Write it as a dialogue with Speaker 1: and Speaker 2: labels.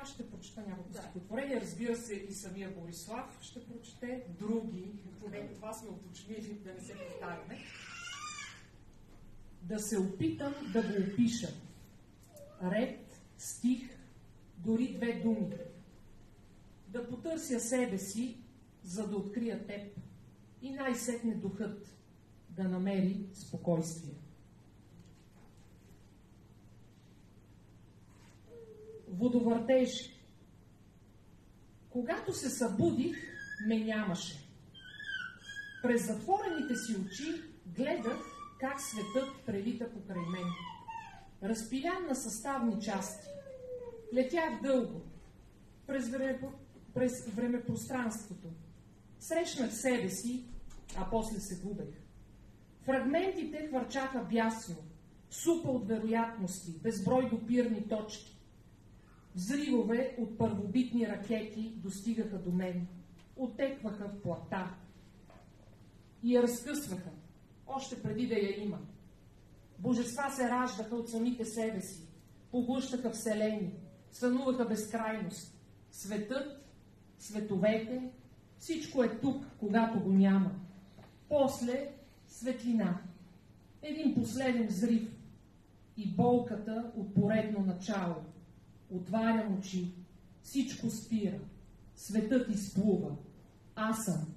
Speaker 1: Аз ще прочета няколко стихотворения, разбира се, и самия Борислав ще прочете, други, поне това сме уточнили, да не се повтаряме. Да се опитам да го опиша. Ред, стих, дори 2 думи. Да потърся себе си, за да открия теб. И най-сетне духът да намери спокойствие. Водовъртеж. Когато се събудих, ме нямаше. През затворените си очи гледах как светът прелита покрай мен. Разпилян на съставни части. Летях дълго, през времепространството. Срещнах себе си, а после се губех. Фрагментите хвърчаха бясно, супа от вероятности, безброй допирни точки. Взривове от първобитни ракети достигаха до мен, отекваха в плата и я разкъсваха, още преди да я има. Божества се раждаха от самите себе си, поглъщаха вселени, сънуваха безкрайност. Светът, световете, всичко е тук, когато го няма. После светлина, един последен взрив и болката от поредно начало. Отварям очи, всичко спира, светът изплува, аз съм